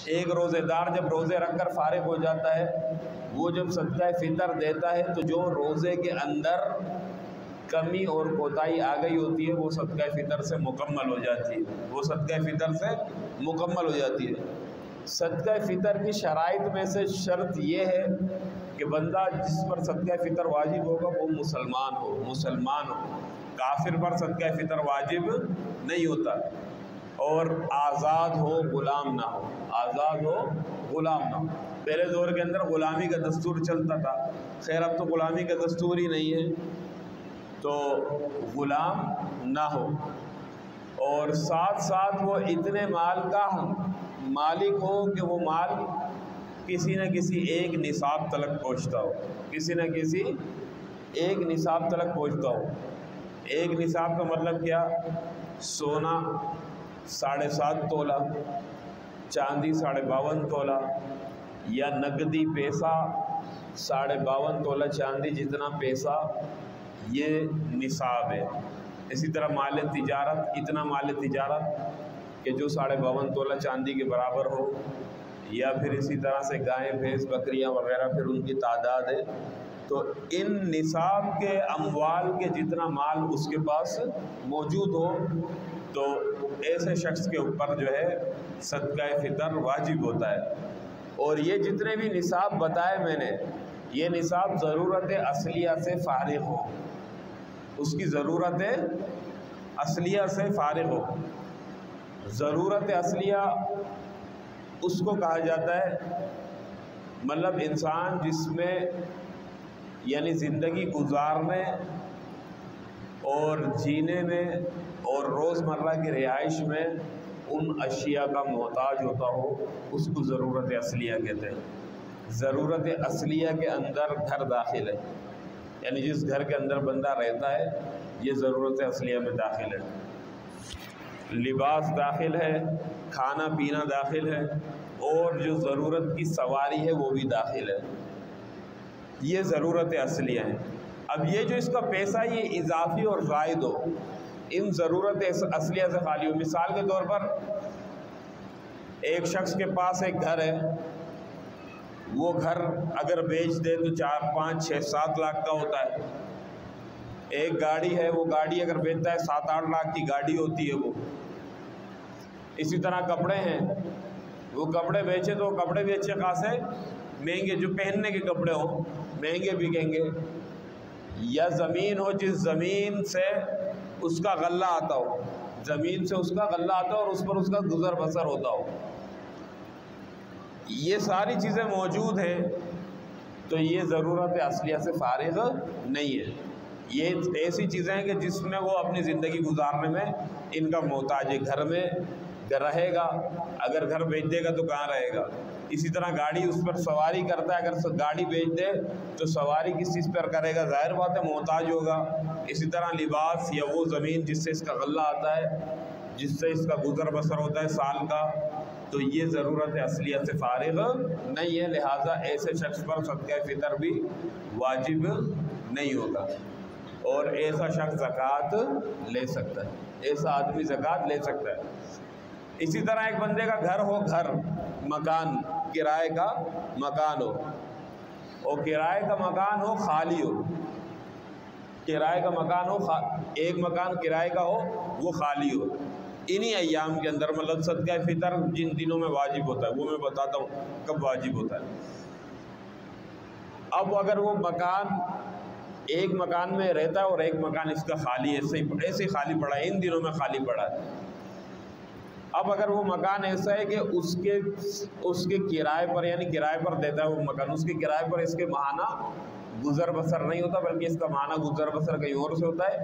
ایک روزے دار جب روزے رکھ کر فارغ ہو جاتا ہے، وہ جب صدقہ فطر دیتا ہے تو جو روزے کے اندر کمی اور کوتاہی آ گئی ہوتی ہے وہ صدقہ فطر سے مکمل ہو جاتی ہے، وہ صدقہ فطر سے مکمل ہو جاتی ہے۔ صدقہ فطر کی شرائط میں سے شرط یہ ہے کہ بندہ جس پر صدقہ فطر واجب ہوگا وہ مسلمان ہو، کافر پر صدقہ فطر واجب نہیں ہوتا، اور آزاد ہو، غلام نہ ہو، آزاد ہو غلام نہ ہو۔ پہلے دور کے اندر غلامی کا دستور چلتا تھا، خیر اب تو غلامی کا دستور ہی نہیں ہے، تو غلام نہ ہو، اور ساتھ ساتھ وہ اتنے مال کا مالک ہو کہ وہ مال کسی نہ کسی ایک نصاب تلک پہنچتا ہو، کسی نہ کسی ایک نصاب تلک پہنچتا ہو۔ ایک نصاب کا مطلب کیا؟ سونا 7.5 تولہ، چاندی 52.5 تولہ، یا نقدی پیسہ 52.5 تولہ چاندی جتنا پیسہ، یہ نصاب ہے۔ اسی طرح مال تجارت، اتنا مال تجارت کہ جو 52.5 تولہ چاندی کے برابر ہو، یا پھر اسی طرح سے گائیں بھینس بکریاں وغیرہ پھر ان کی تعداد ہے۔ تو ان نصاب کے اموال کے جتنا مال اس کے پاس موجود ہو تو ایسے شخص کے اوپر جو ہے صدقہ فطر واجب ہوتا ہے۔ اور یہ جتنے بھی نصاب بتائے میں نے، یہ نصاب ضرورت اصلیہ سے فارغ ہو، اس کی ضرورت اصلیہ سے فارغ ہو۔ ضرورت اصلیہ اس کو کہا جاتا ہے، مطلب انسان جس میں یعنی زندگی گزارنے اور جینے میں اور روزمرہ کی رہائش میں ان اشیاء کا محتاج ہوتا ہو، اس کو ضرورت اصلیہ کہتے ہیں۔ ضرورت اصلیہ کے اندر گھر داخل ہے، یعنی جس گھر کے اندر بندہ رہتا ہے یہ ضرورت اصلیہ میں داخل ہے۔ لباس داخل ہے، کھانا پینا داخل ہے، اور جو ضرورت کی سواری ہے وہ بھی داخل ہے، یہ ضرورت اصلیہ ہے۔ اب یہ جو اس کا پیسہ یہ اضافی اور زائد ہو، ان ضرورت اصلیہ سے خالی ہو۔ مثال کے طور پر ایک شخص کے پاس ایک گھر ہے، وہ گھر اگر بیچ دے تو 4 5 6 7 لاکھ کا ہوتا ہے۔ ایک گاڑی ہے، وہ گاڑی اگر بیچتا ہے 7 8 لاکھ کی گاڑی ہوتی ہے وہ۔ اسی طرح کپڑے ہیں، وہ کپڑے بیچے تو کپڑے بھی اچھے خاصے مہنگے، جو پہننے کے کپڑے ہوں مہنگے بکیں گے۔ یا زمین ہو، جس زمین سے اس کا غلہ آتا ہو، زمین سے اس کا غلہ آتا ہو اور اس پر اس کا گزر بسر ہوتا ہو، یہ ساری چیزیں موجود ہیں تو یہ ضرورت اصلیہ سے فارغ نہیں ہے۔ یہ ایسی چیزیں ہیں کہ جس میں وہ اپنی زندگی گزارنے میں ان کا محتاج ہے۔ گھر میں رہے گا، اگر گھر بیچ دے گا تو کہاں رہے گا۔ اسی طرح گاڑی اس پر سواری کرتا ہے، اگر گاڑی بیچ دے تو سواری کس چیز پر کرے گا؟ ظاہر بات ہے محتاج ہوگا۔ اسی طرح لباس یا وہ زمین جس سے اس کا غلہ آتا ہے، جس سے اس کا گزر بسر ہوتا ہے سال کا، تو یہ ضرورت اصلیہ سے فارغ نہیں ہے، لہٰذا ایسے شخص پر صدقہ فطر بھی واجب نہیں ہوگا، اور ایسا شخص زکوٰۃ لے سکتا ہے، ایسا آدمی زکوٰۃ لے سکتا ہے۔ اسی طرح ایک بندے کا گھر ہو، مکان، کرائے کا مکان ہو، اور کرائے کا مکان ہو خالی ہو، کرائے کا مکان ہو، ایک مکان کرائے کا ہو وہ خالی ہو، انہی ایام کے اندر، مطلب صدقہ فطر جن دنوں میں واجب ہوتا ہے وہ میں بتاتا ہوں کب واجب ہوتا ہے۔ اب اگر وہ مکان ایک مکان میں رہتا ہے اور ایک مکان اس کا خالی ہے، ایسے ہی خالی پڑا ہے، ان دنوں میں خالی پڑا ہے۔ اب اگر وہ مکان ایسا ہے کہ اس کے کرائے پر، یعنی کرائے پر دیتا ہے وہ مکان، اس کے کرائے پر اس کے ماہانہ گزر بسر نہیں ہوتا بلکہ اس کا ماہانہ گزر بسر کہیں اور سے ہوتا ہے،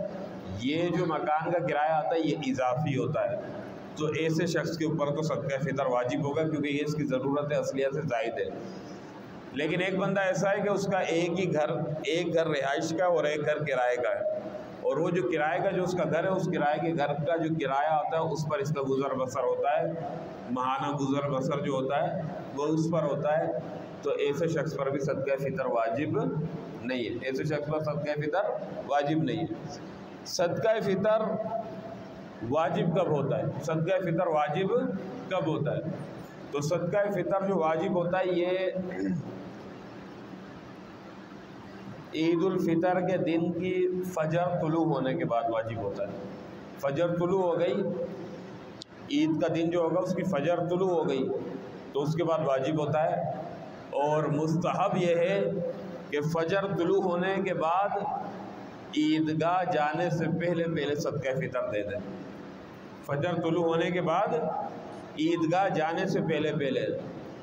یہ جو مکان کا کرایہ آتا ہے یہ اضافی ہوتا ہے، تو ایسے شخص کے اوپر تو صدقہ فطر واجب ہوگا کیونکہ یہ اس کی ضرورت اصلیہ سے زائد ہے۔ لیکن ایک بندہ ایسا ہے کہ اس کا ایک گھر رہائش کا اور ایک گھر کرائے کا ہے، اور وہ جو کرائے کا جو اس کا گھر ہے، اس کرائے کے گھر کا جو کرایہ ہوتا ہے اس پر اس کا گزر بسر ہوتا ہے، ماہانہ گزر بسر جو ہوتا ہے وہ اس پر ہوتا ہے، تو ایسے شخص پر بھی صدقہ فطر واجب نہیں ہے، ایسے شخص پر صدقہ فطر واجب نہیں ہے۔ صدقہ فطر واجب کب ہوتا ہے؟ صدقہ فطر واجب کب ہوتا ہے؟ تو صدقہ فطر جو واجب ہوتا ہے یہ عید الفطر کے دن کی فجر طلوع ہونے کے بعد واجب ہوتا ہے. فجر طلوع ہو گئی، عید کا دن جو ہوگا اس کی فجر طلوع ہو گئی تو اس کے بعد واجب ہوتا ہے. اور مستحب یہ ہے کہ فجر طلوع ہونے کے بعد عیدگاہ جانے سے پہلے صدقہ فطر دے دیں. فجر طلوع ہونے کے بعد عیدگاہ جانے سے پہلے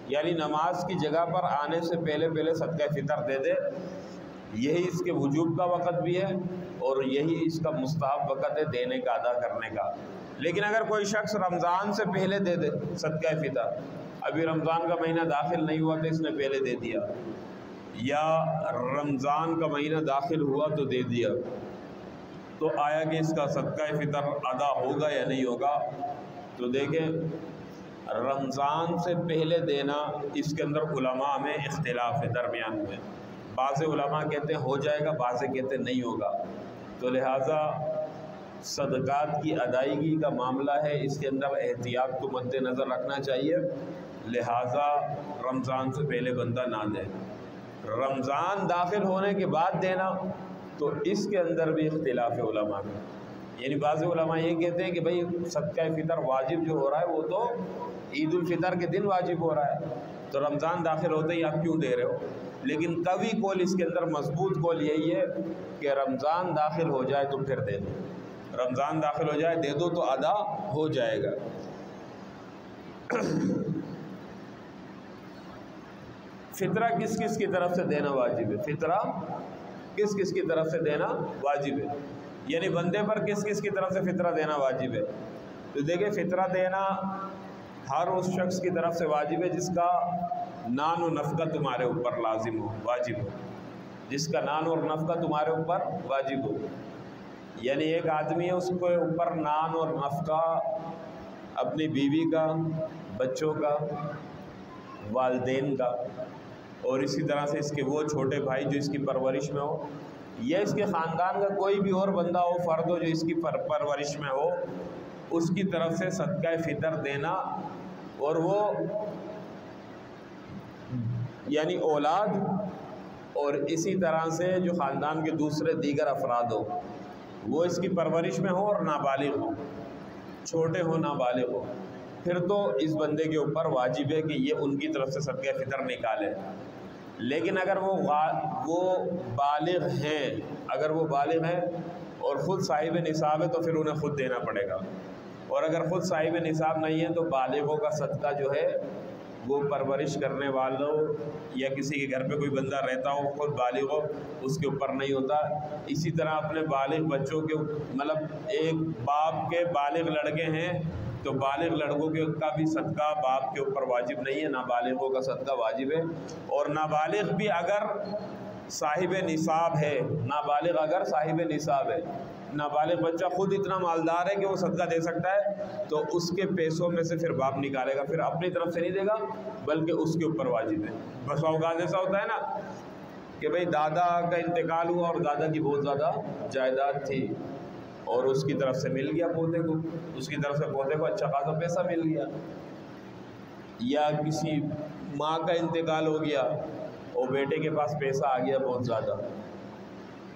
یعنی نماز کی جگہ پر آنے سے پہلے صدقہ فطر دے دے. یہی اس کے وجوب کا وقت بھی ہے اور یہی اس کا مستحب وقت ہے دینے کا، ادا کرنے کا. لیکن اگر کوئی شخص رمضان سے پہلے دے دے صدقہ فطر، ابھی رمضان کا مہینہ داخل نہیں ہوا تو اس نے پہلے دے دیا، یا رمضان کا مہینہ داخل ہوا تو دے دیا، تو آیا کہ اس کا صدقہ فطر ادا ہوگا یا نہیں ہوگا؟ تو دیکھیں رمضان سے پہلے دینا اس کے اندر علماء میں اختلاف ہے درمیان میں. بعض علماء کہتے ہیں ہو جائے گا، بعض کہتے ہیں نہیں ہوگا. تو لہٰذا صدقات کی ادائیگی کا معاملہ ہے، اس کے اندر احتیاط کو مد نظر رکھنا چاہیے. لہٰذا رمضان سے پہلے بندہ نہ دے. رمضان داخل ہونے کے بعد دینا تو اس کے اندر بھی اختلاف ہے علماء کا. یعنی بعض علماء یہ کہتے ہیں کہ بھئی صدقہ فطر واجب جو ہو رہا ہے وہ تو عید الفطر کے دن واجب ہو رہا ہے، تو رمضان داخل ہوتے ہی آپ کیوں دے رہے ہو؟ لیکن قوی قول اس کے اندر مضبوط قول یہی ہے کہ رمضان داخل ہو جائے تو پھر دے دو. رمضان داخل ہو جائے دے دو تو ادا ہو جائے گا. فطرہ کس کس کی طرف سے دینا واجب ہے؟ فطرہ کس کس کی طرف سے دینا واجب ہے؟ یعنی بندے پر کس کس کی طرف سے فطرہ دینا واجب ہے؟ تو دیکھیں فطرہ دینا ہر اس شخص کی طرف سے واجب ہے جس کا نان و نفقہ تمہارے اوپر لازم ہو، واجب ہو، جس کا نان اور نفقہ تمہارے اوپر واجب ہو. یعنی ایک آدمی ہے اس کے اوپر نان اور نفقہ اپنی بیوی کا، بچوں کا، والدین کا، اور اسی طرح سے اس کے وہ چھوٹے بھائی جو اس کی پرورش میں ہو، یا اس کے خاندان کا کوئی بھی اور بندہ ہو، فرد ہو جو اس کی پرورش میں ہو، اس کی طرف سے صدقہ فطر دینا. اور وہ یعنی اولاد اور اسی طرح سے جو خاندان کے دوسرے دیگر افراد ہو وہ اس کی پرورش میں ہو اور نابالغ ہو، چھوٹے ہو نابالغ ہو، پھر تو اس بندے کے اوپر واجب ہے کہ یہ ان کی طرف سے صدقہ فطر نکالے. لیکن اگر وہ بالغ ہیں، اگر وہ بالغ ہیں اور خود صاحب نصاب ہے تو پھر انہیں خود دینا پڑے گا. اور اگر خود صاحب نصاب نہیں ہے تو بالغوں کا صدقہ جو ہے وہ پرورش کرنے والوں یا کسی کے گھر پہ کوئی بندہ رہتا ہو خود بالغ ہو اس کے اوپر نہیں ہوتا. اسی طرح اپنے بالغ بچوں کے مطلب ایک باپ کے بالغ لڑکے ہیں تو بالغ لڑکوں کا بھی صدقہ باپ کے اوپر واجب نہیں ہے، نابالغوں کا صدقہ واجب ہے. اور نابالغ بھی اگر صاحب نصاب ہے، نابالغ اگر صاحب نصاب ہے، نابالغ بچہ خود اتنا مالدار ہے کہ وہ صدقہ دے سکتا ہے تو اس کے پیسوں میں سے پھر باپ نکالے گا، پھر اپنی طرف سے نہیں دے گا بلکہ اس کے اوپر واجب ہے. بس اوقات ایسا ہوتا ہے نا کہ بھئی دادا کا انتقال ہوا اور دادا کی بہت زیادہ جائیداد تھی اور اس کی طرف سے مل گیا پوتے کو، اس کی طرف سے پوتے کو اچھا خاصا پیسہ مل گیا. یا کسی ماں کا انتقال ہو گیا اور بیٹے کے پاس پیسہ آ گیا بہت زیادہ،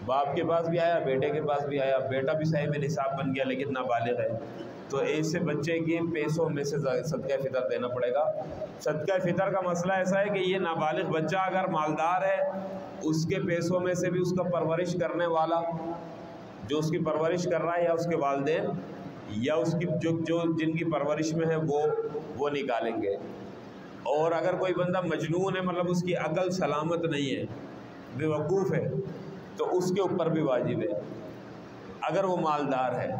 باپ کے پاس بھی آیا بیٹے کے پاس بھی آیا، بیٹا بھی صاحب نصاب بن گیا لیکن نابالغ ہے، تو ایسے بچے کے پیسوں میں سے صدقہ فطر دینا پڑے گا. صدقہ فطر کا مسئلہ ایسا ہے کہ یہ نابالغ بچہ اگر مالدار ہے اس کے پیسوں میں سے بھی اس کا پرورش کرنے والا جو اس کی پرورش کر رہا ہے یا اس کے والدین یا اس کی جو جن کی پرورش میں ہے وہ نکالیں گے. اور اگر کوئی بندہ مجنون ہے مطلب اس کی عقل سلامت نہیں ہے، بے وقوف ہے، تو اس کے اوپر بھی واجب ہے اگر وہ مالدار ہے.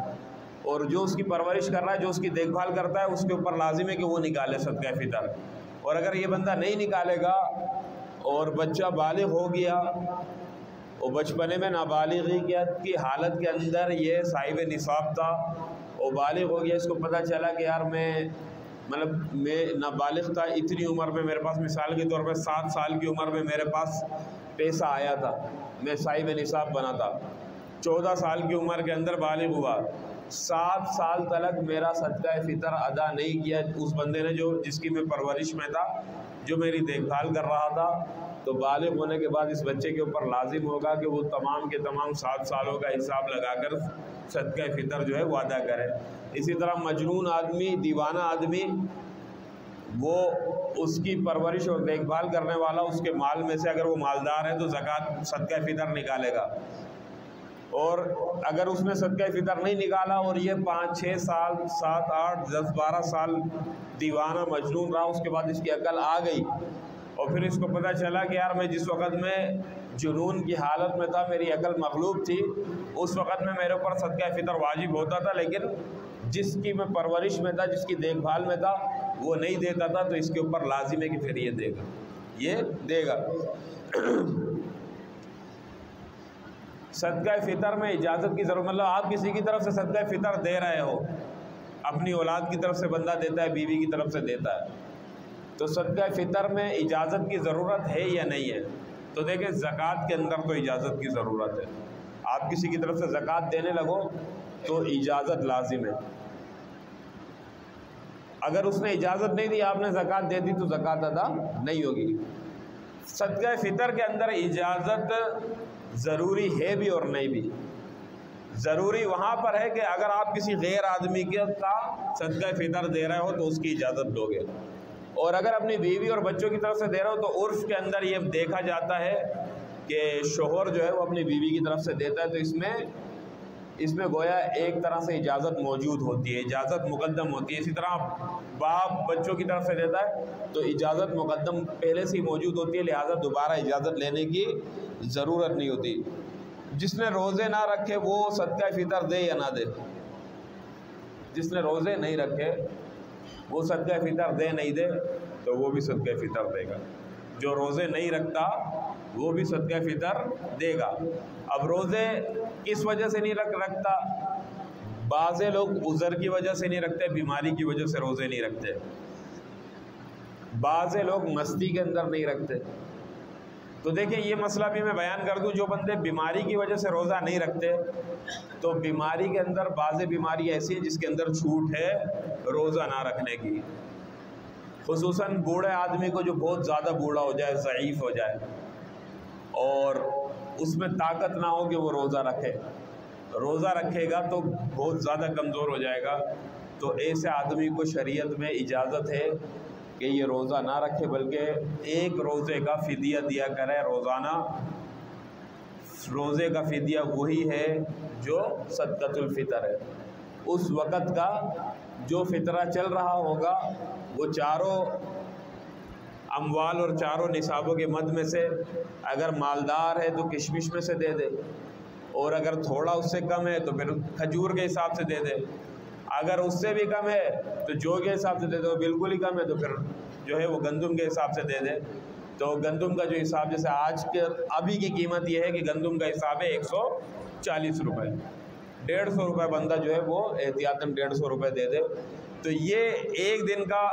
اور جو اس کی پرورش کر رہا ہے جو اس کی دیکھ بھال کرتا ہے اس کے اوپر لازم ہے کہ وہ نکالے صدقہ فطر. اور اگر یہ بندہ نہیں نکالے گا اور بچہ بالغ ہو گیا اور بچپنے میں نابالغیت کی حالت کے اندر یہ صاحب نصاب تھا اور بالغ ہو گیا، اس کو پتہ چلا کہ یار میں نابالغ تھا، اتنی عمر میں میرے پاس مثال کے طور پہ 7 سال کی عمر میں میرے پاس پیسہ آیا تھا، میں صاحب نصاب بنا تھا، 14 سال کی عمر کے اندر بالغ ہوا 7 سال تک میرا صدقہ فطر ادا نہیں کیا اس بندے نے جس کی میں پرورش میں تھا، جو میری دیکھ بھال کر رہا تھا، تو بالغ ہونے کے بعد اس بچے کے اوپر لازم ہوگا کہ وہ تمام کے تمام 7 سالوں کا حساب لگا کر صدقہ فطر جو ہے وہ ادا کرے۔ اسی طرح مجنون آدمی، دیوانہ آدمی، وہ اس کی پرورش اور دیکھ بھال کرنے والا اس کے مال میں سے اگر وہ مالدار ہے تو زکوٰۃ صدقہ فطر نکالے گا، اور اگر اس نے صدقہ فطر نہیں نکالا اور یہ 5 6 سال 7 8 10 12 سال دیوانہ مجنون رہا، اس کے بعد اس کی عقل آ گئی اور پھر اس کو پتہ چلا کہ یار میں جس وقت میں جنون کی حالت میں تھا، میری عقل مغلوب تھی، اس وقت میں میرے اوپر صدقہ فطر واجب ہوتا تھا، لیکن جس کی میں پرورش میں تھا، جس کی دیکھ بھال میں تھا، وہ نہیں دیتا تھا، تو اس کے اوپر لازم ہے کہ پھر یہ دے گا۔ صدقہ فطر میں اجازت کی ضرورت، مطلب آپ کسی کی طرف سے صدقہ فطر دے رہے ہو، اپنی اولاد کی طرف سے بندہ دیتا ہے، بیوی کی طرف سے دیتا ہے، تو صدقہ فطر میں اجازت کی ضرورت ہے یا نہیں ہے؟ تو دیکھیں زکوٰۃ کے اندر تو اجازت کی ضرورت ہے۔ آپ کسی کی طرف سے زکوٰۃ دینے لگو تو اجازت لازم ہے۔ اگر اس نے اجازت نہیں دی، آپ نے زکوٰۃ دے دی تو زکوٰۃ ادا نہیں ہوگی۔ صدقہ فطر کے اندر اجازت ضروری ہے بھی اور نہیں بھی۔ ضروری وہاں پر ہے کہ اگر آپ کسی غیر آدمی کا صدقہ فطر دے رہے ہو تو اس کی اجازت دو گے، اور اگر اپنی بیوی اور بچوں کی طرف سے دے رہے ہو تو عرف کے اندر یہ دیکھا جاتا ہے کہ شوہر جو ہے وہ اپنی بیوی کی طرف سے دیتا ہے، تو اس میں گویا ایک طرح سے اجازت موجود ہوتی ہے، اجازت مقدم ہوتی ہے۔ اسی طرح باپ بچوں کی طرف سے دیتا ہے تو اجازت مقدم پہلے سے ہی موجود ہوتی ہے، لہٰذا دوبارہ اجازت لینے کی ضرورت نہیں ہوتی۔ جس نے روزے نہ رکھے وہ صدقہ فطر دے یا نہ دے؟ جس نے روزے نہیں رکھے وہ صدقہ فطر دے نہیں دے تو وہ بھی صدقہ فطر دے گا۔ جو روزے نہیں رکھتا وہ بھی صدقہ فطر دے گا۔ اب روزے کس وجہ سے نہیں رکھتا؟ بعض لوگ عذر کی وجہ سے نہیں رکھتے، بیماری کی وجہ سے روزے نہیں رکھتے۔ بعض لوگ مستی کے اندر نہیں رکھتے۔ تو دیکھیں یہ مسئلہ بھی میں بیان کر دوں، جو بندے بیماری کی وجہ سے روزہ نہیں رکھتے، تو بیماری کے اندر بعض بیماری ایسی ہے جس کے اندر چھوٹ ہے روزہ نہ رکھنے کی، خصوصاً بوڑھے آدمی کو جو بہت زیادہ بوڑھا ہو جائے، ضعیف ہو جائے اور اس میں طاقت نہ ہو کہ وہ روزہ رکھے، روزہ رکھے گا تو بہت زیادہ کمزور ہو جائے گا، تو ایسے آدمی کو شریعت میں اجازت ہے کہ یہ روزہ نہ رکھے، بلکہ ایک روزے کا فدیہ دیا کرے روزانہ۔ روزے کا فدیہ وہی ہے جو صدقۃ الفطر ہے۔ اس وقت کا جو فطرہ چل رہا ہوگا وہ چاروں اموال اور چاروں نصابوں کے مد میں سے اگر مالدار ہے تو کشمش میں سے دے دے، اور اگر تھوڑا اس سے کم ہے تو پھر کھجور کے حساب سے دے دے، اگر اس سے بھی کم ہے تو جو کے حساب سے دے دے، وہ بالکل ہی کم ہے تو پھر جو ہے وہ گندم کے حساب سے دے دے۔ تو گندم کا جو حساب، جیسے ابھی کی قیمت یہ ہے کہ گندم کا حساب ہے 140 روپے، 150 روپے بندہ جو ہے وہ احتیاطاً 150 روپے دے دے، تو یہ ایک دن کا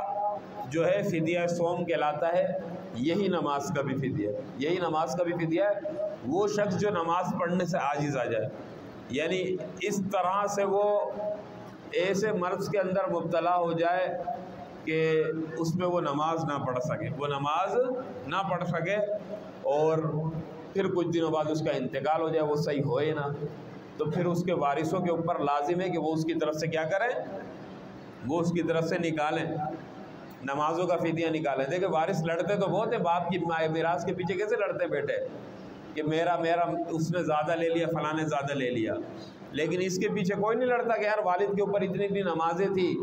جو ہے فدیہ صوم کہلاتا ہے۔ یہی نماز کا بھی فدیہ ہے، یہی نماز کا بھی فدیہ ہے۔ وہ شخص جو نماز پڑھنے سے عاجز آ جائے، یعنی اس طرح سے وہ ایسے مرض کے اندر مبتلا ہو جائے کہ اس میں وہ نماز نہ پڑھ سکے، اور پھر کچھ دنوں بعد اس کا انتقال ہو جائے، وہ صحیح ہوئے نہ، تو پھر اس کے وارثوں کے اوپر لازم ہے کہ وہ اس کی طرف سے کیا کریں، وہ اس کی طرف سے نکالیں، نمازوں کا فدیہ نکالیں۔ دیکھیں وارث لڑتے تو بہت ہیں، باپ کی میراث کے پیچھے کیسے لڑتے بیٹھے کہ میرا اس نے زیادہ لے لیا، فلاں نے زیادہ لے لیا، لیکن اس کے پیچھے کوئی نہیں لڑتا کہ یار والد کے اوپر اتنی نمازیں تھی،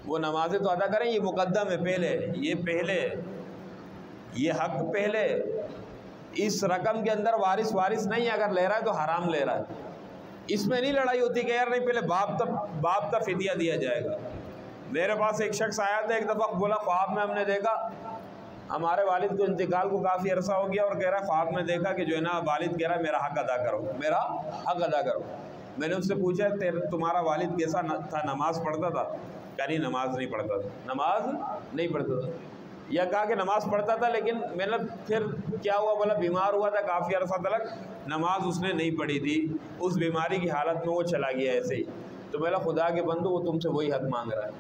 وہ نمازیں تو ادا کریں، یہ مقدم ہے، پہلے یہ حق پہلے، اس رقم کے اندر وارث نہیں، اگر لے رہا ہے تو حرام لے رہا ہے۔ اس میں نہیں لڑائی ہوتی کہ یار نہیں پہلے باپ کا فدیہ دیا جائے گا۔ میرے پاس ایک شخص آیا تھا ایک دفعہ، بولا خواب میں ہم نے دیکھا ہمارے والد کو انتقال کو کافی عرصہ ہو گیا، اور کہہ رہا خواب میں دیکھا کہ جو ہے نا والد کہہ رہا ہے میرا حق ادا کرو۔ میں نے اس سے پوچھا تمہارا والد کیسا تھا، نماز پڑھتا تھا؟ کہا نہیں نماز نہیں پڑھتا تھا، یا کہا کہ نماز پڑھتا تھا لیکن میں نے پھر کیا ہوا، بولا بیمار ہوا تھا کافی عرصہ تک، نماز اس نے نہیں پڑھی تھی، اس بیماری کی حالت میں وہ چلا گیا ایسے ہی۔ تو میرا خدا کے بندو وہ تم سے وہی حق مانگ رہا ہے،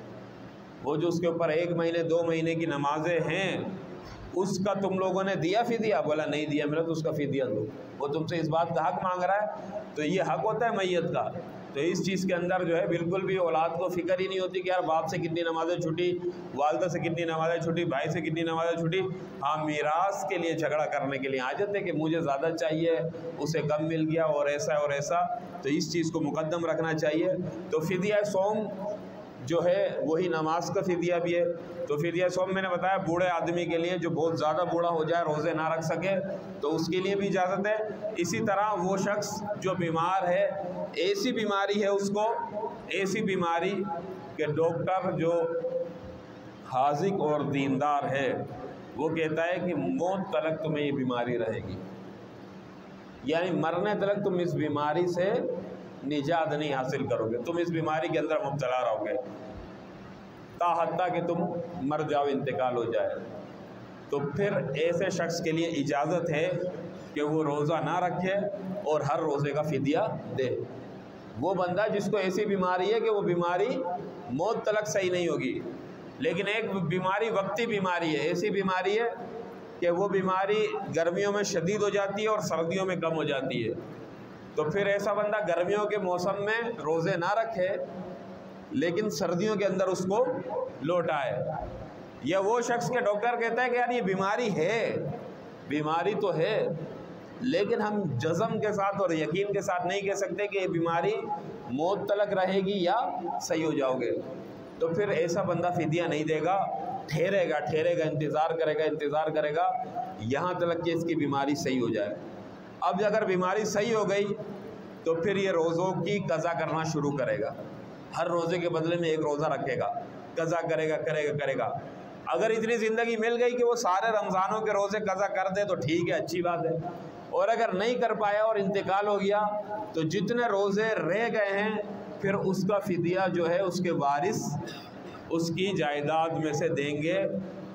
وہ جو اس کے اوپر 1 مہینے 2 مہینے کی نمازیں ہیں اس کا تم لوگوں نے دیا فدیہ؟ بولا نہیں دیا میرا، تو اس کا فدیہ دو، وہ تم سے اس بات کا حق مانگ رہا ہے۔ تو یہ حق ہوتا ہے میت کا۔ تو اس چیز کے اندر جو ہے بالکل بھی اولاد کو فکر ہی نہیں ہوتی کہ یار باپ سے کتنی نمازیں چھوٹی، والدہ سے کتنی نمازیں چھوٹی، بھائی سے کتنی نمازیں چھوٹی۔ ہاں میراث کے لیے جھگڑا کرنے کے لیے آ جاتے کہ مجھے زیادہ چاہیے، اسے کم مل گیا اور ایسا اور ایسا، تو اس چیز کو مقدم رکھنا چاہیے۔ تو فدیہ صوم جو ہے وہی نماز کا فدیہ بھی ہے۔ تو فدیہ صوم میں نے بتایا بوڑھے آدمی کے لیے جو بہت زیادہ بوڑھا ہو جائے، روزے نہ رکھ سکے، تو اس کے لیے بھی اجازت ہے۔ اسی طرح وہ شخص جو بیمار ہے، ایسی بیماری ہے اس کو، ایسی بیماری کہ ڈاکٹر جو حاذق اور دیندار ہے وہ کہتا ہے کہ موت تلک تمہیں یہ بیماری رہے گی، یعنی مرنے تلک تم اس بیماری سے نجات نہیں حاصل کرو گے، تم اس بیماری کے اندر مبتلا رہو گے تا حتیٰ کہ تم مر جاؤ، انتقال ہو جائے۔ تو پھر ایسے شخص کے لیے اجازت ہے کہ وہ روزہ نہ رکھے اور ہر روزے کا فدیہ دے۔ وہ بندہ جس کو ایسی بیماری ہے کہ وہ بیماری موت تلک صحیح نہیں ہوگی، لیکن ایک بیماری وقتی بیماری ہے، ایسی بیماری ہے کہ وہ بیماری گرمیوں میں شدید ہو جاتی ہے اور سردیوں میں کم ہو جاتی ہے، تو پھر ایسا بندہ گرمیوں کے موسم میں روزے نہ رکھے لیکن سردیوں کے اندر اس کو لوٹائے۔ یا وہ شخص کے ڈاکٹر کہتا ہے کہ یار یہ بیماری ہے، بیماری تو ہے لیکن ہم جزم کے ساتھ اور یقین کے ساتھ نہیں کہہ سکتے کہ یہ بیماری موت تلک رہے گی یا صحیح ہو جاؤ گے، تو پھر ایسا بندہ فدیہ نہیں دے گا، ٹھہرے گا، انتظار کرے گا یہاں تک کہ اس کی بیماری صحیح ہو جائے۔ اب اگر بیماری صحیح ہو گئی تو پھر یہ روزوں کی قضا کرنا شروع کرے گا، ہر روزے کے بدلے میں ایک روزہ رکھے گا، قضا کرے گا۔ اگر اتنی زندگی مل گئی کہ وہ سارے رمضانوں کے روزے قضا کر دے تو ٹھیک ہے، اچھی بات ہے، اور اگر نہیں کر پایا اور انتقال ہو گیا تو جتنے روزے رہ گئے ہیں پھر اس کا فدیہ جو ہے اس کے وارث اس کی جائیداد میں سے دیں گے۔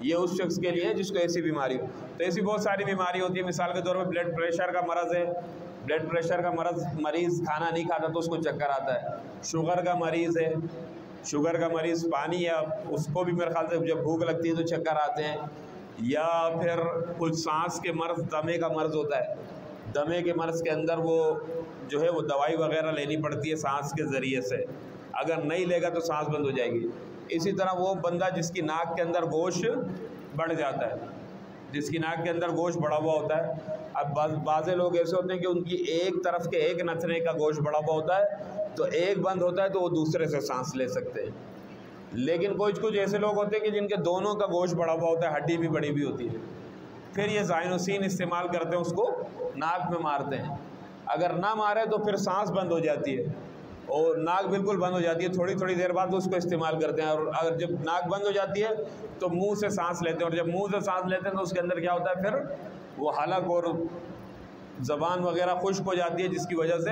یہ اس شخص کے لیے جس کو ایسی بیماری ہو۔ تو ایسی بہت ساری بیماری ہوتی ہے، مثال کے طور پر بلڈ پریشر کا مرض ہے، بلڈ پریشر کا مرض مریض کھانا نہیں کھاتا تو اس کو چکر آتا ہے۔ شوگر کا مریض ہے، شوگر کا مریض پانی یا اس کو بھی میرے خیال سے جب بھوک لگتی ہے تو چکر آتے ہیں۔ یا پھر کچھ سانس کے مرض، دمے کا مرض ہوتا ہے، دمے کے مرض کے اندر وہ جو ہے وہ دوائی وغیرہ لینی پڑتی ہے سانس کے ذریعے سے، اگر نہیں لے گا تو سانس بند ہو جائے گی۔ اسی طرح وہ بندہ جس کی ناک کے اندر گوشت بڑھ جاتا ہے، جس کی ناک کے اندر گوشت بڑھا ہوا ہوتا ہے، اب بعض لوگ ایسے ہوتے ہیں کہ ان کی ایک طرف کے ایک نتنے کا گوشت بڑھا ہوا ہوتا ہے تو ایک بند ہوتا ہے تو وہ دوسرے سے سانس لے سکتے ہیں، لیکن کچھ ایسے لوگ ہوتے ہیں کہ جن کے دونوں کا گوشت بڑھا ہوا ہوتا ہے، ہڈی بھی بڑی ہوئی ہوتی ہے، پھر یہ زائنوسین استعمال کرتے ہیں، اس کو ناک میں مارتے ہیں، اگر نہ مارے تو پھر سانس بند ہو جاتی ہے اور ناک بالکل بند ہو جاتی ہے، تھوڑی دیر بعد اس کو استعمال کرتے ہیں، اور اگر جب ناک بند ہو جاتی ہے تو منہ سے سانس لیتے ہیں، اور جب منہ سے سانس لیتے ہیں تو اس کے اندر کیا ہوتا ہے، پھر وہ حلق اور زبان وغیرہ خشک ہو جاتی ہے، جس کی وجہ سے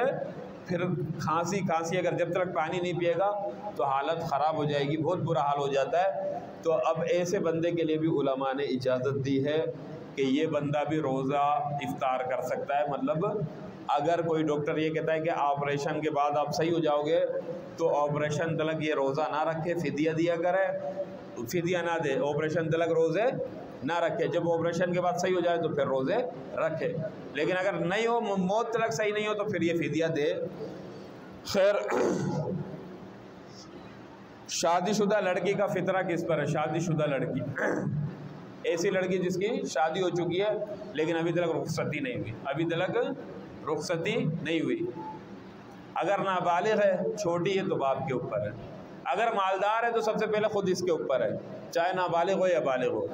پھر کھانسی اگر جب تک پانی نہیں پیے گا تو حالت خراب ہو جائے گی، بہت برا حال ہو جاتا ہے۔ تو اب ایسے بندے کے لیے بھی علماء نے اجازت دی ہے کہ یہ بندہ بھی روزہ افطار کر سکتا ہے، مطلب اگر کوئی ڈاکٹر یہ کہتا ہے کہ آپریشن کے بعد آپ صحیح ہو جاؤ گے تو آپریشن تلک یہ روزہ نہ رکھے، فدیہ دیا کرے، فدیہ نہ دے، آپریشن تلک روزے نہ رکھے، جب آپریشن کے بعد صحیح ہو جائے تو پھر روزے رکھے، لیکن اگر نہیں ہو، موت تلک صحیح نہیں ہو تو پھر یہ فدیہ دے۔ خیر، شادی شدہ لڑکی کا فطرہ کس پر ہے؟ شادی شدہ لڑکی، ایسی لڑکی جس کی شادی ہو چکی ہے لیکن ابھی تک رخصتی نہیں ہوئی، اگر نابالغ ہے، چھوٹی ہے تو باپ کے اوپر ہے، اگر مالدار ہے تو سب سے پہلے خود اس کے اوپر ہے، چاہے نابالغ ہو یا بالغ ہو،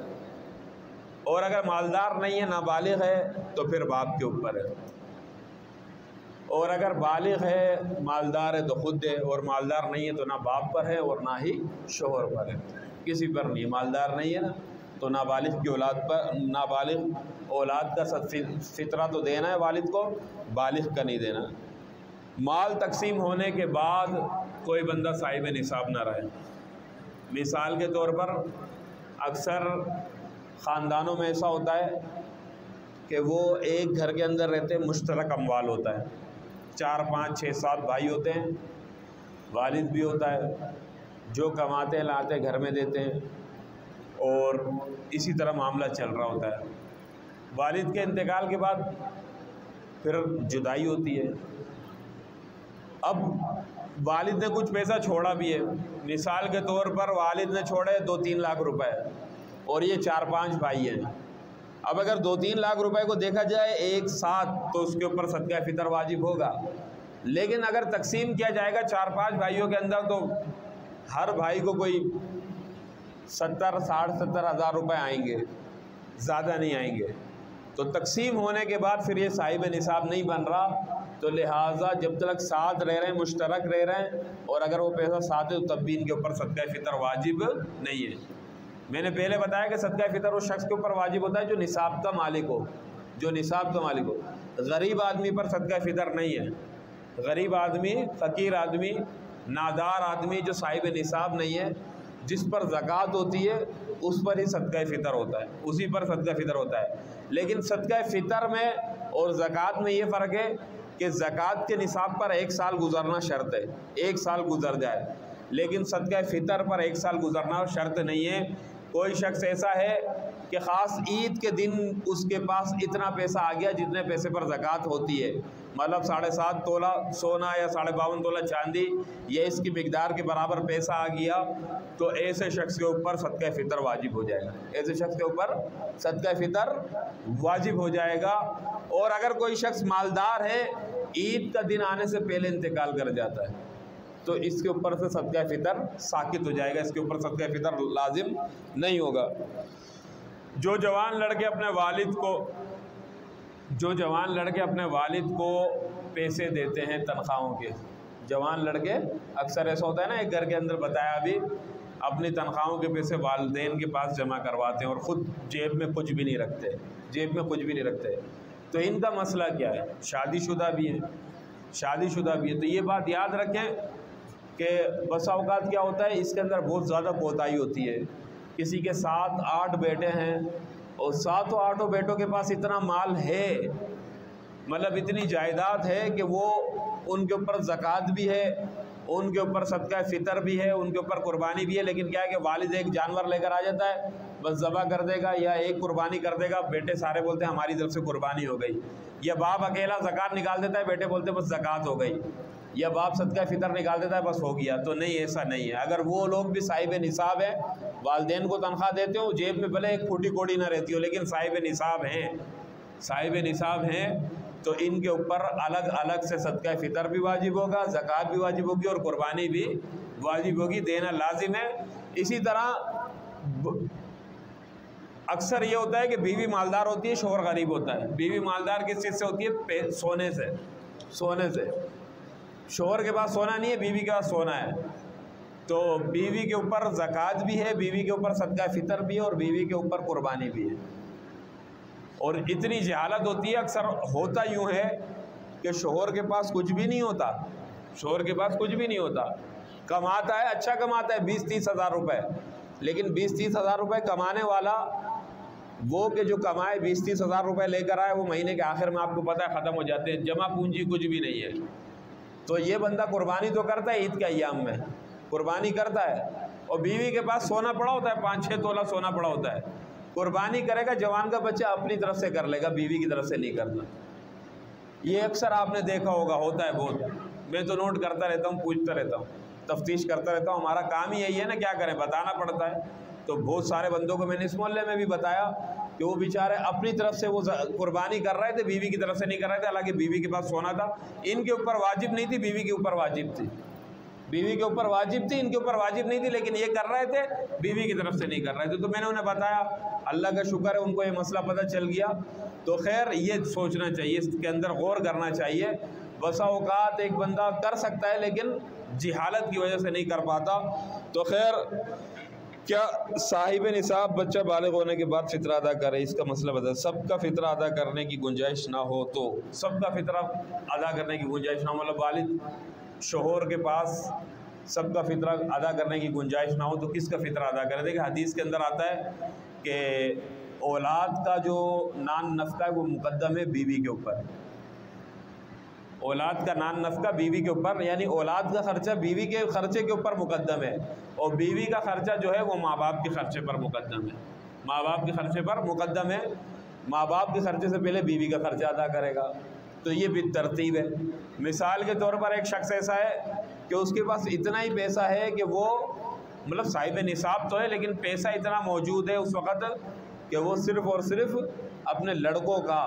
اور اگر مالدار نہیں ہے، نابالغ ہے تو پھر باپ کے اوپر ہے، اور اگر بالغ ہے مالدار ہے تو خود ہے، اور مالدار نہیں ہے تو نہ باپ پر ہے اور نہ ہی شوہر پر ہے، کسی پر نہیں، مالدار نہیں ہے نا تو نابالغ کی اولاد پر، نابالغ اولاد کا فطرہ تو دینا ہے والد کو، بالغ کا نہیں دینا۔ مال تقسیم ہونے کے بعد کوئی بندہ صاحب نصاب نہ رہے، مثال کے طور پر اکثر خاندانوں میں ایسا ہوتا ہے کہ وہ ایک گھر کے اندر رہتے ہیں، مشترک اموال ہوتا ہے، 4 5 6 7 بھائی ہوتے ہیں، والد بھی ہوتا ہے جو کماتے لاتے گھر میں دیتے ہیں، اور اسی طرح معاملہ چل رہا ہوتا ہے۔ والد کے انتقال کے بعد پھر جدائی ہوتی ہے۔ اب والد نے کچھ پیسہ چھوڑا بھی ہے، مثال کے طور پر والد نے چھوڑے 2-3 لاکھ روپے، اور یہ 4-5 بھائی ہیں۔ اب اگر 2-3 لاکھ روپے کو دیکھا جائے ایک ساتھ تو اس کے اوپر صدقہ فطر واجب ہوگا، لیکن اگر تقسیم کیا جائے گا 4-5 بھائیوں کے اندر تو ہر بھائی کو کوئی 60-70 ہزار روپے آئیں گے، زیادہ نہیں آئیں گے۔ تو تقسیم ہونے کے بعد پھر یہ صاحب نصاب نہیں بن رہا، تو لہٰذا جب تک ساتھ رہ رہے ہیں، مشترک رہ رہے ہیں، اور اگر وہ پیسہ ساتھ ہے تو تب بھی ان کے اوپر صدقہ فطر واجب نہیں ہے۔ میں نے پہلے بتایا کہ صدقہ فطر اس شخص کے اوپر واجب ہوتا ہے جو نصاب کا مالک ہو، جو نصاب کا مالک ہو۔ غریب آدمی پر صدقہ فطر نہیں ہے۔ غریب آدمی، فقیر آدمی، نادار آدمی جو صاحب نصاب نہیں ہے، جس پر زکوٰۃ ہوتی ہے اس پر ہی صدقہ فطر ہوتا ہے، اسی پر صدقہ فطر ہوتا ہے۔ لیکن صدقہ فطر میں اور زکوٰۃ میں یہ فرق ہے کہ زکوٰۃ کے نصاب پر 1 سال گزرنا شرط ہے، 1 سال گزر جائے، لیکن صدقہ فطر پر 1 سال گزرنا شرط نہیں ہے۔ کوئی شخص ایسا ہے کہ خاص عید کے دن اس کے پاس اتنا پیسہ آ گیا جتنے پیسے پر زکوٰۃ ہوتی ہے، مطلب 7.5 تولہ سونا یا 52 تولہ چاندی، یہ اس کی مقدار کے برابر پیسہ آ گیا، تو ایسے شخص کے اوپر صدقہ فطر واجب ہو جائے گا، ایسے شخص کے اوپر صدقہ فطر واجب ہو جائے گا۔ اور اگر کوئی شخص مالدار ہے، عید کا دن آنے سے پہلے انتقال کر جاتا ہے، تو اس کے اوپر سے صدقہ فطر ساقط ہو جائے گا، اس کے اوپر صدقہ فطر لازم نہیں ہوگا۔ جو جوان لڑکے اپنے والد کو پیسے دیتے ہیں تنخواہوں کے، جوان لڑکے اکثر ایسا ہوتا ہے نا، ایک گھر کے اندر بتایا ابھی، اپنی تنخواہوں کے پیسے والدین کے پاس جمع کرواتے ہیں اور خود جیب میں کچھ بھی نہیں رکھتے، تو ان کا مسئلہ کیا ہے؟ شادی شدہ بھی ہے، تو یہ بات یاد رکھیں کہ بسا اوقات کیا ہوتا ہے، اس کے اندر بہت زیادہ کوتاہی ہوتی ہے۔ کسی کے 7-8 بیٹے ہیں اور 7 بیٹوں کے پاس اتنا مال ہے، مطلب اتنی جائیداد ہے کہ وہ ان کے اوپر زکوٰۃ بھی ہے، ان کے اوپر صدقہ فطر بھی ہے، ان کے اوپر قربانی بھی ہے، لیکن کیا ہے کہ والد ایک جانور لے کر آ جاتا ہے، بس ذبح کر دے گا یا ایک قربانی کر دے گا، بیٹے سارے بولتے ہیں ہماری طرف سے قربانی ہو گئی، یا باپ اکیلا زکوٰۃ نکال دیتا ہے، بیٹے بولتے ہیں بس زکوٰۃ ہو گئی، یا باپ صدقہ فطر نکال دیتا ہے بس ہو گیا۔ تو نہیں، ایسا نہیں ہے۔ اگر وہ لوگ بھی صاحب نصاب ہیں، والدین کو تنخواہ دیتے ہو، جیب میں بھلے ایک پھوٹی کوڑی نہ رہتی ہو، لیکن صاحب نصاب ہیں تو ان کے اوپر الگ الگ سے صدقہ فطر بھی واجب ہوگا، زکوٰۃ بھی واجب ہوگی اور قربانی بھی واجب ہوگی، دینا لازم ہے۔ اسی طرح اکثر یہ ہوتا ہے کہ بیوی مالدار ہوتی ہے، شوہر غریب ہوتا ہے۔ بیوی مالدار کس چیز سے ہوتی ہے؟ سونے سے۔ شوہر کے پاس سونا نہیں ہے، بیوی کے پاس سونا ہے، تو بیوی کے اوپر زکوٰۃ بھی ہے، بیوی کے اوپر صدقہ فطر بھی ہے، اور بیوی کے اوپر قربانی بھی ہے۔ اور اتنی جہالت ہوتی ہے، اکثر ہوتا یوں ہے کہ شوہر کے پاس کچھ بھی نہیں ہوتا، کماتا ہے، اچھا کماتا ہے 20-30 ہزار روپے، لیکن 20-30 ہزار روپے کمانے والا وہ کہ جو کمائے 20-30 ہزار روپے لے کر آئے، وہ مہینے کے آخر میں آپ کو پتہ ہے ختم ہو جاتے ہیں، جمع پونجی کچھ بھی نہیں ہے۔ تو یہ بندہ قربانی تو کرتا ہے، عید کے ایام میں قربانی کرتا ہے، اور بیوی کے پاس سونا پڑا ہوتا ہے، 5-6 تولہ سونا پڑا ہوتا ہے، قربانی کرے گا جوان کا بچہ اپنی طرف سے کر لے گا، بیوی کی طرف سے نہیں کرتا۔ یہ اکثر آپ نے دیکھا ہوگا، ہوتا ہے بہت، میں تو نوٹ کرتا رہتا ہوں، پوچھتا رہتا ہوں، تفتیش کرتا رہتا ہوں، ہمارا کام ہی یہی ہے نا، کیا کریں، بتانا پڑتا ہے۔ تو بہت سارے بندوں کو میں نے اس محلے میں بھی بتایا کہ وہ بیچارے اپنی طرف سے وہ قربانی کر رہے تھے، بیوی کی طرف سے نہیں کر رہے تھے، حالانکہ بیوی کے پاس سونا تھا، ان کے اوپر واجب نہیں تھی، بیوی کے اوپر واجب تھی، ان کے اوپر واجب نہیں تھی، لیکن یہ کر رہے تھے، بیوی کی طرف سے نہیں کر رہے تھے۔ تو میں نے انہیں بتایا، اللہ کا شکر ہے ان کو یہ مسئلہ پتہ چل گیا۔ تو خیر یہ سوچنا چاہیے، اس کے اندر غور کرنا چاہیے۔ بسا اوقات ایک بندہ کر سکتا ہے لیکن جہالت کی وجہ سے نہیں کر پاتا۔ تو خیر کیا صاحب نصاب بچہ بالغ ہونے کے بعد فطرہ ادا کرے، اس کا مسئلہ بتا۔ سب کا فطرہ ادا کرنے کی گنجائش نہ ہو تو، سب کا فطرہ ادا کرنے کی گنجائش نہ ہو، مطلب والد شوہر کے پاس سب کا فطرہ ادا کرنے کی گنجائش نہ ہو تو کس کا فطرہ ادا کرے؟ دیکھیں حدیث کے اندر آتا ہے کہ اولاد کا جو نان نفقہ ہے وہ مقدم ہے بیوی کے اوپر، اولاد کا نان نفقہ بیوی کے اوپر، یعنی اولاد کا خرچہ بیوی کے خرچے کے اوپر مقدم ہے، اور بیوی کا خرچہ جو ہے وہ ماں باپ کے خرچے پر مقدم ہے، ماں باپ کے خرچے پر مقدم ہے، ماں باپ کے خرچے سے پہلے بیوی کا خرچہ ادا کرے گا۔ تو یہ بالترتیب ہے۔ مثال کے طور پر ایک شخص ایسا ہے کہ اس کے پاس اتنا ہی پیسہ ہے کہ وہ مطلب صاحب نصاب تو ہے، لیکن پیسہ اتنا موجود ہے اس وقت کہ وہ صرف اور صرف اپنے لڑکوں کا،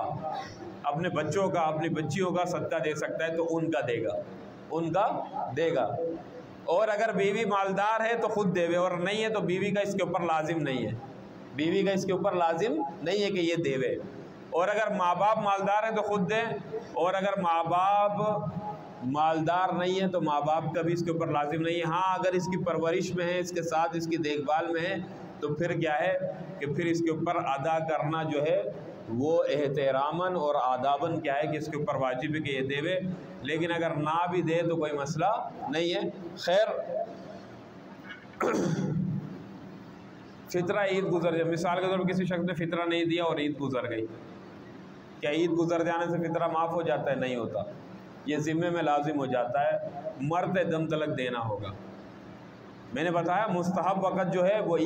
اپنے بچوں کا، اپنی بچیوں کا صدقہ دے سکتا ہے، تو ان کا دے گا۔ اور اگر بیوی مالدار ہے تو خود دے، اور نہیں ہے تو بیوی کا اس کے اوپر لازم نہیں ہے، بیوی کا اس کے اوپر لازم نہیں ہے کہ یہ دے۔ اور اگر ماں باپ مالدار ہیں تو خود دیں، اور اگر ماں باپ مالدار نہیں ہے تو ماں باپ کا بھی اس کے اوپر لازم نہیں ہے۔ ہاں اگر اس کی پرورش میں ہے، اس کے ساتھ اس کی دیکھ بھال میں ہے، تو پھر کیا ہے کہ پھر اس کے اوپر ادا کرنا جو ہے وہ احتراماً اور آداباً کیا ہے کہ اس کے اوپر واجب ہے کہ یہ دے۔ لیکن اگر نہ بھی دے تو کوئی مسئلہ نہیں ہے۔ خیر، فطرہ عید گزر جائے، مثال کے طور پر کسی شخص نے فطرہ نہیں دیا اور عید گزر گئی، کیا عید گزر جانے سے فطرہ معاف ہو جاتا ہے؟ نہیں ہوتا، یہ ذمے میں لازم ہو جاتا ہے، مرتے دم تلک دینا ہوگا۔ میں نے بتایا مستحب وقت جو ہے وہ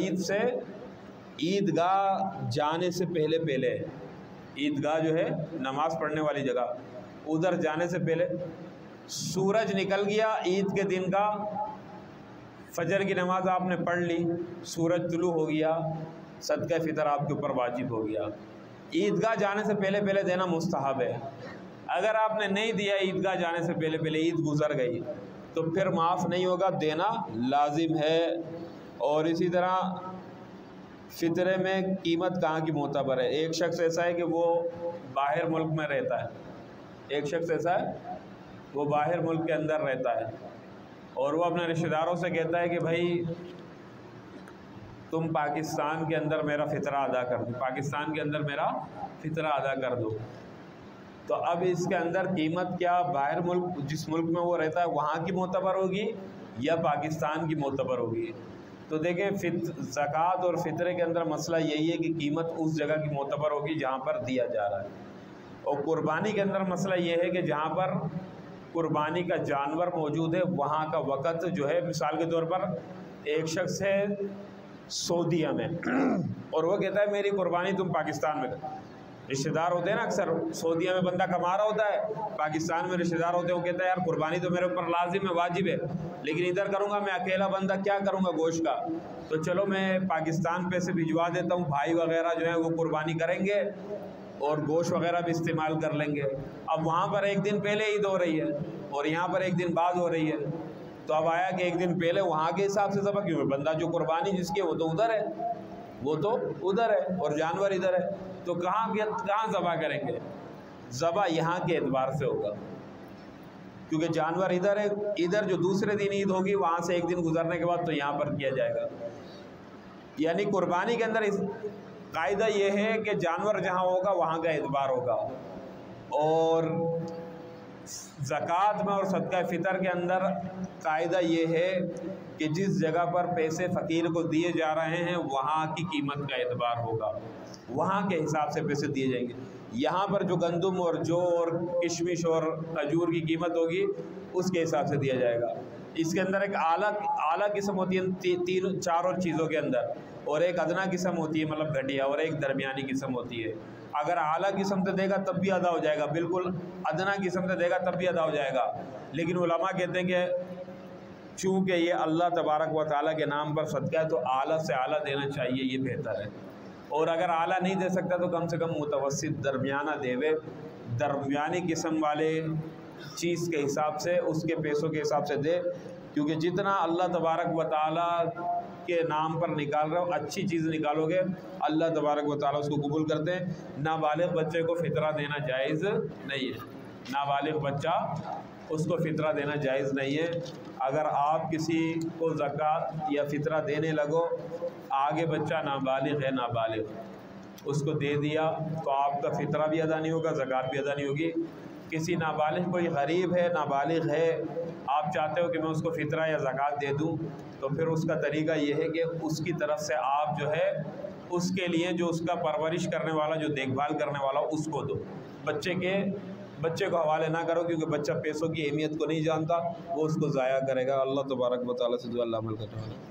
عیدگاہ جانے سے پہلے عیدگاہ جو ہے نماز پڑھنے والی جگہ، ادھر جانے سے پہلے سورج نکل گیا عید کے دن کا، فجر کی نماز آپ نے پڑھ لی، سورج طلوع ہو گیا، صدقہ فطر آپ کے اوپر واجب ہو گیا۔ عیدگاہ جانے سے پہلے دینا مستحب ہے۔ اگر آپ نے نہیں دیا عیدگاہ جانے سے پہلے عید گزر گئی تو پھر معاف نہیں ہوگا، دینا لازم ہے۔ اور اسی طرح فطرے میں قیمت کہاں کی معتبر ہے؟ ایک شخص ایسا ہے کہ وہ باہر ملک میں رہتا ہے، ایک شخص ایسا ہے وہ باہر ملک کے اندر رہتا ہے، اور وہ اپنے رشتہ داروں سے کہتا ہے کہ بھائی تم پاکستان کے اندر میرا فطرہ ادا کر دو، پاکستان کے اندر میرا فطرہ ادا کر دو۔ تو اب اس کے اندر قیمت کیا باہر ملک، جس ملک میں وہ رہتا ہے وہاں کی معتبر ہوگی یا پاکستان کی معتبر ہوگی؟ تو دیکھیں زکوٰۃ اور فطرے کے اندر مسئلہ یہی ہے کہ قیمت اس جگہ کی معتبر ہوگی جہاں پر دیا جا رہا ہے، اور قربانی کے اندر مسئلہ یہ ہے کہ جہاں پر قربانی کا جانور موجود ہے وہاں کا وقت جو ہے، مثال کے طور پر ایک شخص ہے سعودیہ میں اور وہ کہتا ہے میری قربانی تم پاکستان میں کرو۔ رشتہ دار ہوتے ہیں نا، اکثر سعودیہ میں بندہ کما رہا ہوتا ہے، پاکستان میں رشتہ دار ہوتے ہیں، وہ کہتا ہے یار قربانی تو میرے اوپر لازم ہے، واجب ہے، لیکن ادھر کروں گا میں اکیلا بندہ کیا کروں گا گوشت کا، تو چلو میں پاکستان پیسے بھجوا دیتا ہوں، بھائی وغیرہ جو ہیں وہ قربانی کریں گے اور گوشت وغیرہ بھی استعمال کر لیں گے۔ اب وہاں پر ایک دن پہلے عید ہو رہی ہے اور یہاں پر ایک دن بعد ہو رہی ہے، تو اب آیا کہ ایک دن پہلے وہاں کے حساب سے ذبح کیوں، بندہ جو قربانی جس کی وہ تو ادھر ہے اور جانور ادھر ہے، تو کہاں ذبح کریں گے؟ ذبح یہاں کے اعتبار سے ہوگا، کیونکہ جانور ادھر ہے، ادھر جو دوسرے دن عید ہوگی وہاں سے ایک دن گزرنے کے بعد تو یہاں پر کیا جائے گا۔ یعنی قربانی کے اندر قاعدہ یہ ہے کہ جانور جہاں ہوگا وہاں کا اعتبار ہوگا، اور زکوٰۃ میں اور صدقہ فطر کے اندر قاعدہ یہ ہے کہ جس جگہ پر پیسے فقیر کو دیے جا رہے ہیں وہاں کی قیمت کا اعتبار ہوگا، وہاں کے حساب سے پیسے دیے جائیں گے۔ یہاں پر جو گندم اور جو اور کشمش اور کھجور کی قیمت ہوگی اس کے حساب سے دیا جائے گا۔ اس کے اندر ایک اعلیٰ قسم ہوتی ہے چاروں چیزوں کے اندر، اور ایک ادنا قسم ہوتی ہے مطلب گھٹیا، اور ایک درمیانی قسم ہوتی ہے۔ اگر اعلیٰ قسم سے دے گا تب بھی ادا ہو جائے گا، بالکل ادنا قسم سے دے گا تب بھی ادا ہو جائے گا، لیکن علماء کہتے ہیں کہ چونکہ یہ اللہ تبارک و تعالیٰ کے نام پر صدقہ ہے تو اعلیٰ سے اعلیٰ دینا چاہیے، یہ بہتر ہے۔ اور اگر اعلیٰ نہیں دے سکتا تو کم سے کم متوسط درمیانہ دیوے، درمیانی قسم والے چیز کے حساب سے، اس کے پیسوں کے حساب سے دے، کیونکہ جتنا اللہ تبارک و تعالیٰ کے نام پر نکال رہے ہو اچھی چیز نکالو گے اللہ تبارک و تعالیٰ اس کو قبول کرتے ہیں۔ نابالغ بچے کو فطرہ دینا جائز نہیں ہے، نابالغ بچہ اس کو فطرہ دینا جائز نہیں ہے۔ اگر آپ کسی کو زکوٰۃ یا فطرہ دینے لگو، آگے بچہ نابالغ ہے، اس کو دے دیا تو آپ کا فطرہ بھی ادا نہیں ہوگا، زکوٰۃ بھی ادا نہیں ہوگی۔ کسی نابالغ کوئی غریب ہے، نابالغ ہے، آپ چاہتے ہو کہ میں اس کو فطرہ یا زکوٰۃ دے دوں، تو پھر اس کا طریقہ یہ ہے کہ اس کی طرف سے آپ جو ہے اس کے لیے جو اس کا پرورش کرنے والا، جو دیکھ بھال کرنے والا اس کو دو۔ بچے کے بچے کو حوالے نہ کرو، کیونکہ بچہ پیسوں کی اہمیت کو نہیں جانتا، وہ اس کو ضائع کرے گا۔ اللہ تبارک و تعالیٰ سے دعا، اللہ عمل کرنے والا۔